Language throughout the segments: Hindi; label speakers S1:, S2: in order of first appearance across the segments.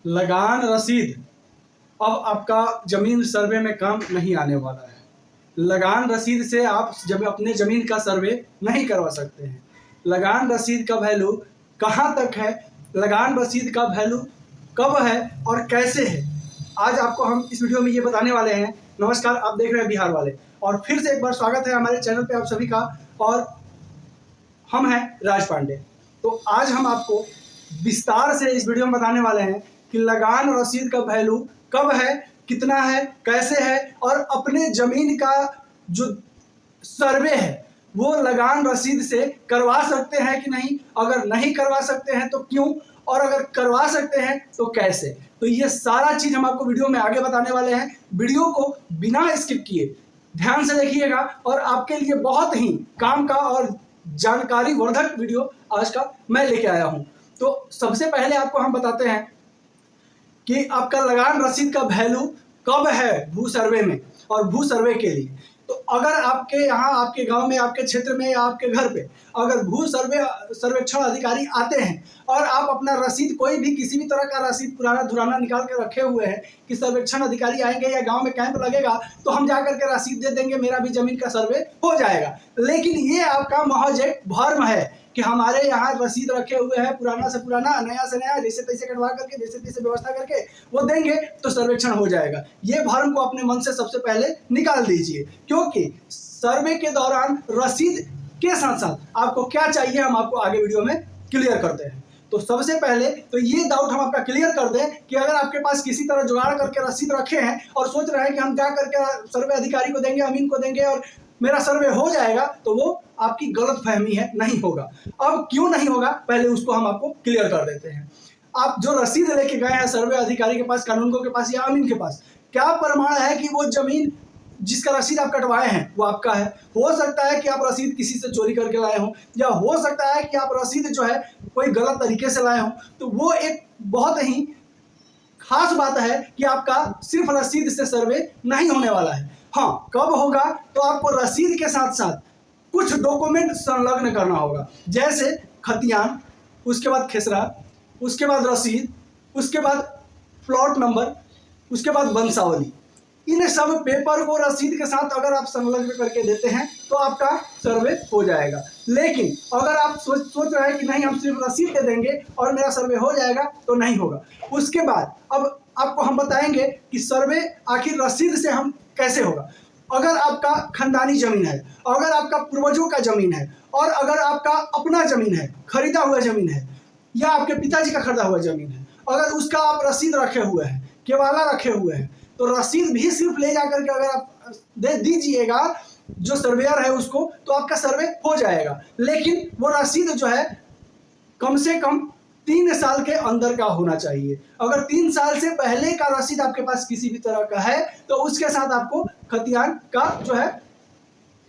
S1: लगान रसीद अब आपका ज़मीन सर्वे में काम नहीं आने वाला है। लगान रसीद से आप जब अपने ज़मीन का सर्वे नहीं करवा सकते हैं। लगान रसीद का वैल्यू कहाँ तक है, लगान रसीद का वैल्यू कब है और कैसे है, आज आपको हम इस वीडियो में ये बताने वाले हैं। नमस्कार, आप देख रहे हैं बिहार वाले, और फिर से एक बार स्वागत है हमारे चैनल पे आप सभी का। और हम हैं राज पांडे। तो आज हम आपको विस्तार से इस वीडियो में बताने वाले हैं कि लगान रसीद का वैल्यू कब है, कितना है, कैसे है, और अपने ज़मीन का जो सर्वे है वो लगान रसीद से करवा सकते हैं कि नहीं, अगर नहीं करवा सकते हैं तो क्यों, और अगर करवा सकते हैं तो कैसे। तो ये सारा चीज़ हम आपको वीडियो में आगे बताने वाले हैं। वीडियो को बिना स्किप किए ध्यान से देखिएगा, और आपके लिए बहुत ही काम का और जानकारी वर्धक वीडियो आज का मैं लेके आया हूं। तो सबसे पहले आपको हम बताते हैं कि आपका लगान रसीद का वैल्यू कब है भू सर्वे में और भू सर्वे के लिए। तो अगर आपके यहाँ, आपके गांव में, आपके क्षेत्र में या आपके घर पे अगर भू सर्वेक्षण अधिकारी आते हैं और आप अपना रसीद, कोई भी किसी भी तरह का रसीद पुराना धुराना निकाल के रखे हुए हैं कि सर्वेक्षण अधिकारी आएंगे या गांव में कैंप लगेगा तो हम जा करके रसीद दे देंगे, मेरा भी जमीन का सर्वे हो जाएगा। लेकिन ये आपका महज एक भ्रम है कि हमारे यहाँ रसीद रखे हुए हैं, पुराना से पुराना, नया से नया, जैसे तैसे कटवा करके, जैसे तैसे व्यवस्था करके वो देंगे तो सर्वेक्षण हो जाएगा। ये भ्रम को अपने मन से सबसे पहले निकाल दीजिए, क्योंकि सर्वे के दौरान रसीद के साथ साथ आपको क्या चाहिए हम आपको आगे वीडियो में क्लियर करते हैं। तो सबसे पहले तो ये डाउट हम आपका क्लियर कर दें कि अगर आपके पास किसी तरह जुगाड़ करके रसीद रखे हैं और सोच रहे हैं कि हम जा करके सर्वे अधिकारी को देंगे, अमीन को देंगे और मेरा सर्वे हो जाएगा, तो वो आपकी गलत फहमी है, नहीं होगा। अब क्यों नहीं होगा, पहले उसको हम आपको क्लियर कर देते हैं। आप जो रसीद लेके गए हैं सर्वे अधिकारी के पास, कानूनगो के पास या अमीन के पास, क्या प्रमाण है कि वो जमीन जिसका रसीद आप कटवाए हैं वो आपका है। हो सकता है कि आप रसीद किसी से चोरी करके लाए हों, या हो सकता है कि आप रसीद जो है कोई गलत तरीके से लाए हों। तो वो एक बहुत ही खास बात है कि आपका सिर्फ रसीद से सर्वे नहीं होने वाला है। हाँ, कब होगा, तो आपको रसीद के साथ साथ कुछ डॉक्यूमेंट संलग्न करना होगा, जैसे खतियान, उसके बाद खेसरा, उसके बाद रसीद, उसके बाद प्लॉट नंबर, उसके बाद वंशावली। इन सब पेपर को रसीद के साथ अगर आप संलग्न करके देते हैं तो आपका सर्वे हो जाएगा। लेकिन अगर आप सोच रहे हैं कि नहीं हम सिर्फ रसीद दे देंगे और मेरा सर्वे हो जाएगा, तो नहीं होगा। उसके बाद अब आपको हम बताएंगे कि सर्वे आखिर रसीद से हम कैसे होगा। अगर आपका खानदानी जमीन है, अगर आपका पूर्वजों का जमीन है, और अगर आपका अपना जमीन है, खरीदा हुआ जमीन है, या आपके पिताजी का खरीदा हुआ जमीन है, अगर उसका आप रसीद रखे हुए हैं, केवाला रखे हुए हैं, तो रसीद भी सिर्फ ले जाकर के अगर आप दे दीजिएगा जो सर्वेयर है उसको, तो आपका सर्वे हो जाएगा। लेकिन वो रसीद जो है कम से कम 3 साल के अंदर का होना चाहिए। अगर 3 साल से पहले का रसीद आपके पास किसी भी तरह का है तो उसके साथ आपको खतियान का जो है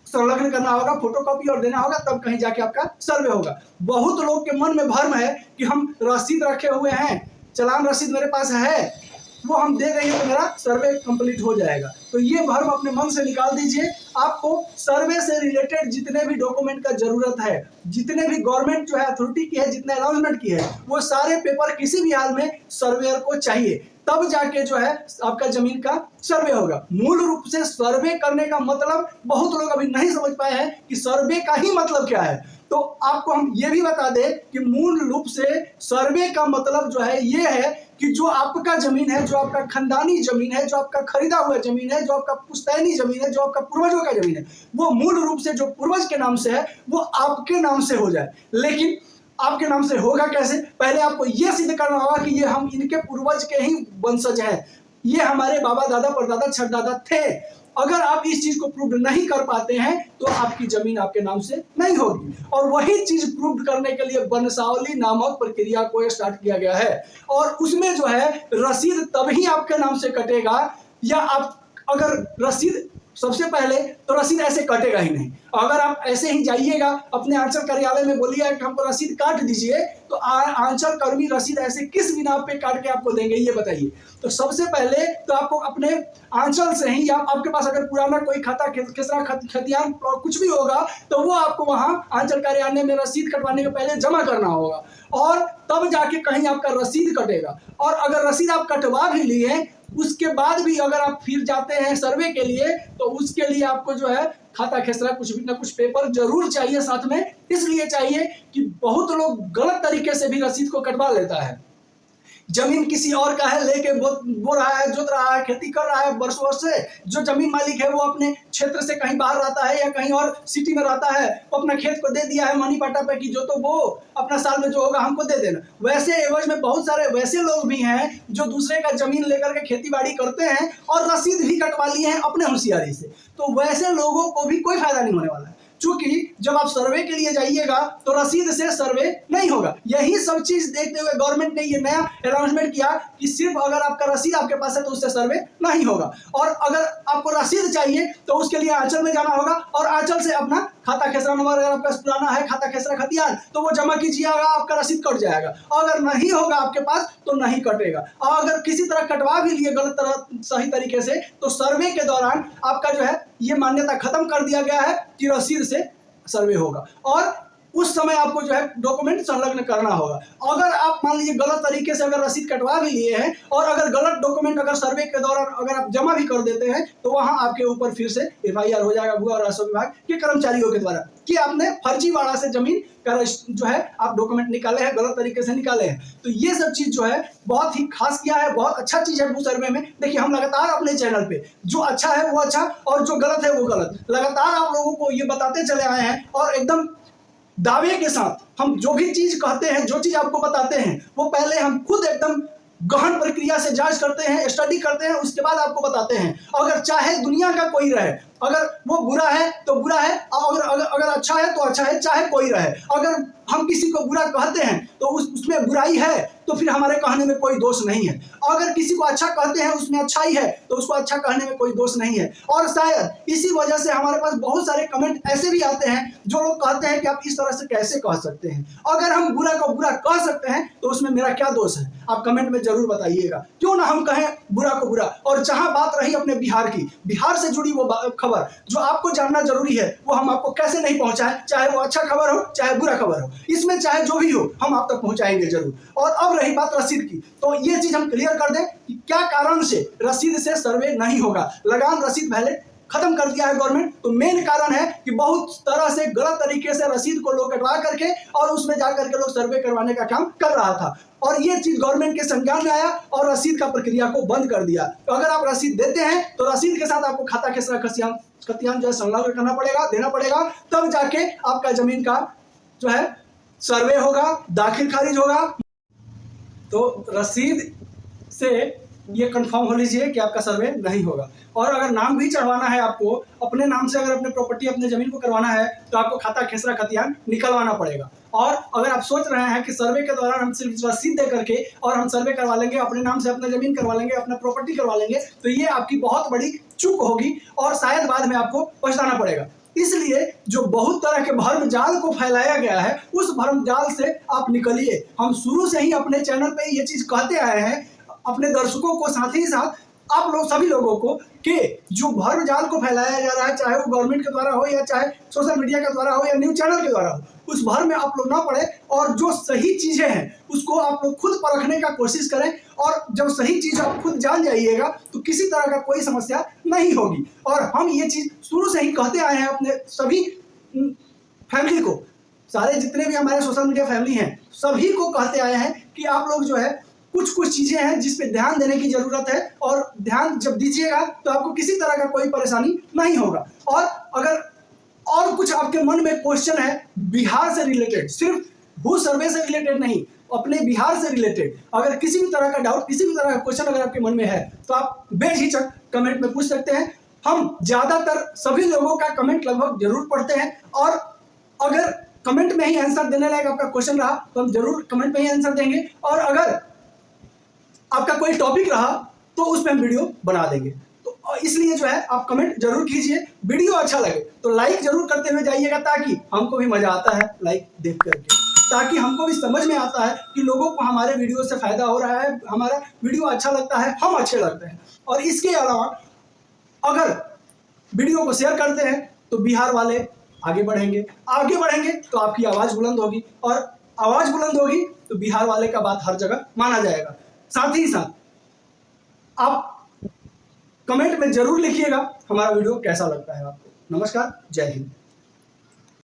S1: संलग्न करना होगा, फोटोकॉपी और देना होगा, तब कहीं जाके आपका सर्वे होगा। बहुत लोग के मन में भ्रम है कि हम रसीद रखे हुए हैं, चालान रसीद मेरे पास है, वो हम दे देंगे तो मेरा सर्वे कंप्लीट हो जाएगा। तो ये भ्रम अपने मन से निकाल दीजिए। आपको सर्वे से रिलेटेड जितने भी डॉक्यूमेंट का जरूरत है, जितने भी गवर्नमेंट जो है अथॉरिटी की है, जितने अनाउंसमेंट की है, वो सारे पेपर किसी भी हाल में सर्वेयर को चाहिए, तब जाके जो है आपका जमीन का सर्वे होगा। मूल रूप से सर्वे करने का मतलब बहुत लोग अभी नहीं समझ पाए हैं कि सर्वे का ही मतलब क्या है। तो आपको हम ये भी बता दें कि मूल रूप से सर्वे का मतलब जो है ये है कि जो आपका जमीन है, जो आपका खानदानी जमीन है, जो आपका खरीदा हुआ जमीन है, जो आपका पुश्तैनी जमीन है, जो आपका पूर्वजों का जमीन है, वो मूल रूप से जो पूर्वज के नाम से है वो आपके नाम से हो जाए। लेकिन आपके नाम से होगा कैसे, पहले आपको यह सिद्ध करना होगा कि ये हम इनके पूर्वज के ही वंशज हैं, ये हमारे बाबा दादा परदादा छठदादा थे। अगर आप इस चीज को प्रूव नहीं कर पाते हैं तो आपकी जमीन आपके नाम से नहीं होगी। और वही चीज प्रूव करने के लिए वंशावली नामक प्रक्रिया को स्टार्ट किया गया है, और उसमें जो है रसीद तभी आपके नाम से कटेगा, या आप अगर रसीद सबसे पहले तो रसीद ऐसे कटेगा ही नहीं। अगर आप ऐसे ही जाइएगा अपने आंचल कार्यालय में बोलिएगा कि हमको रसीद काट दीजिए, तो आंचल कर्मी रसीद ऐसे किस बिना पे काट के आपको देंगे, ये बताइए। तो सबसे पहले तो आपको अपने आंचल से ही, या आपके पास अगर पुराना कोई खाता खेसरा खतियान कुछ भी होगा तो वो आपको वहां आंचल कार्यालय में रसीद कटवाने के पहले जमा करना होगा, और तब जाके कहीं आपका रसीद कटेगा। और अगर रसीद आप कटवा भी लिए, उसके बाद भी अगर आप फिर जाते हैं सर्वे के लिए, तो उसके लिए आपको जो है खाता खेसरा कुछ भी ना कुछ पेपर जरूर चाहिए साथ में। इसलिए चाहिए कि बहुत लोग गलत तरीके से भी रसीद को कटवा लेता है। जमीन किसी और का है, लेके बो रहा है, जोत रहा है, खेती कर रहा है वर्षों वर्ष से। जो जमीन मालिक है वो अपने क्षेत्र से कहीं बाहर रहता है या कहीं और सिटी में रहता है, वो अपना खेत को दे दिया है मनी पाटा पे कि जो तो वो अपना साल में जो होगा हमको दे देना। वैसे एवज में बहुत सारे वैसे लोग भी हैं जो दूसरे का जमीन लेकर के खेती बाड़ी करते हैं और रसीद भी कटवा लिए हैं अपने होशियारी से। तो वैसे लोगों को भी कोई फायदा नहीं होने वाला है, क्योंकि जब आप सर्वे के लिए जाइएगा तो रसीद से सर्वे नहीं होगा। यही सब चीज देखते हुए गवर्नमेंट ने ये नया अनाउंसमेंट किया कि सिर्फ अगर आपका रसीद आपके पास है तो उससे सर्वे नहीं होगा, और अगर आपको रसीद चाहिए तो उसके लिए आंचल में जाना होगा, और आंचल से अपना खाता खेसरा नंबर अगर आपका पुराना है, खाता खेसरा खतियान, तो वो जमा कीजिएगा, आपका रसीद कट जाएगा। अगर नहीं होगा आपके पास तो नहीं कटेगा। और अगर किसी तरह कटवा भी लिए गलत तरह सही तरीके से, तो सर्वे के दौरान आपका जो है ये मान्यता खत्म कर दिया गया है कि रसीद से सर्वे होगा, और उस समय आपको जो है डॉक्यूमेंट संलग्न करना होगा। अगर आप मान लीजिए गलत तरीके से अगर रसीद कटवा भी लिए हैं और अगर गलत डॉक्यूमेंट अगर सर्वे के दौरान अगर आप जमा भी कर देते हैं, तो वहां आपके ऊपर फिर से FIR हो जाएगा भू और राजस्व विभाग के कर्मचारियों के द्वारा कि आपने फर्जीवाड़ा से जमीन का जो है आप डॉक्यूमेंट निकाले हैं, गलत तरीके से निकाले हैं। तो ये सब चीज जो है बहुत ही खास किया है, बहुत अच्छा चीज है भू सर्वे में। देखिए हम लगातार अपने चैनल पे जो अच्छा है वो अच्छा और जो गलत है वो गलत, लगातार आप लोगों को ये बताते चले आए हैं, और एकदम दावे के साथ हम जो भी चीज कहते हैं, जो चीज आपको बताते हैं, वो पहले हम खुद एकदम गहन प्रक्रिया से जांच करते हैं, स्टडी करते हैं, उसके बाद आपको बताते हैं। अगर चाहे दुनिया का कोई रहे, अगर वो बुरा है तो बुरा है, अगर अगर अगर अच्छा है तो अच्छा है, चाहे कोई रहे। अगर हम किसी को बुरा कहते हैं तो उसमें बुराई है, तो फिर हमारे कहने में कोई दोष नहीं है। अगर किसी को अच्छा कहते हैं उसमें अच्छाई है, तो उसको अच्छा कहने में कोई दोष नहीं है। और शायद इसी वजह से हमारे पास बहुत सारे कमेंट ऐसे भी आते हैं जो लोग कहते हैं कि आप इस तरह से कैसे कह सकते हैं। अगर हम बुरा को बुरा कह सकते हैं तो उसमें मेरा क्या दोष है, आप कमेंट में जरूर बताइएगा। क्यों ना हम कहें बुरा को बुरा। और जहां बात रही अपने बिहार की, बिहार से जुड़ी वो खबर जो आपको जानना जरूरी है, वो हम आपको कैसे नहीं पहुंचाएं, चाहे वो अच्छा खबर हो चाहे बुरा खबर हो, इसमें चाहे जो भी हो हम आप तक पहुंचाएंगे जरूर। और अब रही बात रसीद की, तो ये चीज हम क्लियर कर दें कि क्या कारण से रसीद से सर्वे नहीं होगा। लगान रसीद पहले खत्म कर दिया है गवर्नमेंट, तो मेन कारण है कि बहुत तरह से गलत तरीके से रसीद को लोग कटवा करके और उसमें जाकर के लोग सर्वे करवाने का काम कर रहा था, और ये चीज गवर्नमेंट के संज्ञान में आया और रसीद का प्रक्रिया को बंद कर दिया। तो अगर आप रसीद देते हैं तो रसीद के साथ आपको खाता खेसरा खतियान जो है संलग्न करना पड़ेगा, देना पड़ेगा, तब जाके आपका जमीन का जो है सर्वे होगा, दाखिल खारिज होगा। तो रसीद से ये कंफर्म हो लीजिए कि आपका सर्वे नहीं होगा। और अगर नाम भी चढ़वाना है आपको, अपने नाम से अगर अपने प्रॉपर्टी अपने जमीन को करवाना है, तो आपको खाता खेसरा खतियान निकलवाना पड़ेगा। और अगर आप सोच रहे हैं कि सर्वे के दौरान हम सिर्फ रसीद दे करके और हम सर्वे करवा लेंगे, अपने नाम से अपना जमीन करवा लेंगे, अपना प्रॉपर्टी करवा लेंगे, तो ये आपकी बहुत बड़ी चूक होगी और शायद बाद में आपको पछताना पड़ेगा। इसलिए जो बहुत तरह के भ्रम जाल को फैलाया गया है, उस भ्रम जाल से आप निकलिए। हम शुरू से ही अपने चैनल पे ये चीज कहते आए हैं अपने दर्शकों को, साथ ही साथ आप लोग सभी लोगों को, कि जो भ्रम जाल को फैलाया जा रहा है, चाहे वो गवर्नमेंट के द्वारा हो या चाहे सोशल मीडिया के द्वारा हो या न्यूज चैनल के द्वारा हो, उस भर में आप लोग ना पड़े और जो सही चीजें हैं उसको आप लोग खुद परखने का कोशिश करें। और जब सही चीज आप खुद जान जाइएगा तो किसी तरह का कोई समस्या नहीं होगी। और हम ये चीज शुरू से ही कहते आए हैं अपने सभी फैमिली को, सारे जितने भी हमारे सोशल मीडिया फैमिली हैं सभी को कहते आए हैं कि आप लोग जो है कुछ चीजें हैं जिस पे ध्यान देने की जरूरत है, और ध्यान जब दीजिएगा तो आपको किसी तरह का कोई परेशानी नहीं होगा। और अगर और कुछ आपके मन में क्वेश्चन है बिहार से रिलेटेड, सिर्फ भू सर्वे से रिलेटेड नहीं, अपने बिहार से रिलेटेड अगर किसी भी तरह का डाउट, किसी भी तरह का क्वेश्चन अगर आपके मन में है, तो आप बेझिझक कमेंट में पूछ सकते हैं। हम ज्यादातर सभी लोगों का कमेंट लगभग जरूर पढ़ते हैं, और अगर कमेंट में ही आंसर देने लायक आपका क्वेश्चन रहा तो हम जरूर कमेंट में ही आंसर देंगे, और अगर आपका कोई टॉपिक रहा तो उस पर हम वीडियो बना देंगे। तो और इसलिए जो है आप कमेंट जरूर कीजिए। वीडियो अच्छा लगे तो लाइक जरूर करते हुए जाइएगा, ताकि हमको भी मजा आता है लाइक देख करके, ताकि हमको भी समझ में आता है कि लोगों को हमारे वीडियो से फायदा हो रहा है, हमारा वीडियो अच्छा लगता है, हम अच्छे लगते हैं। और इसके अलावा अगर वीडियो को शेयर करते हैं तो बिहार वाले आगे बढ़ेंगे तो आपकी आवाज़ बुलंद होगी, और आवाज़ बुलंद होगी तो बिहार वाले का बात हर जगह माना जाएगा। साथ ही साथ आप कमेंट में जरूर लिखिएगा हमारा वीडियो कैसा लगता है आपको। नमस्कार, जय हिंद।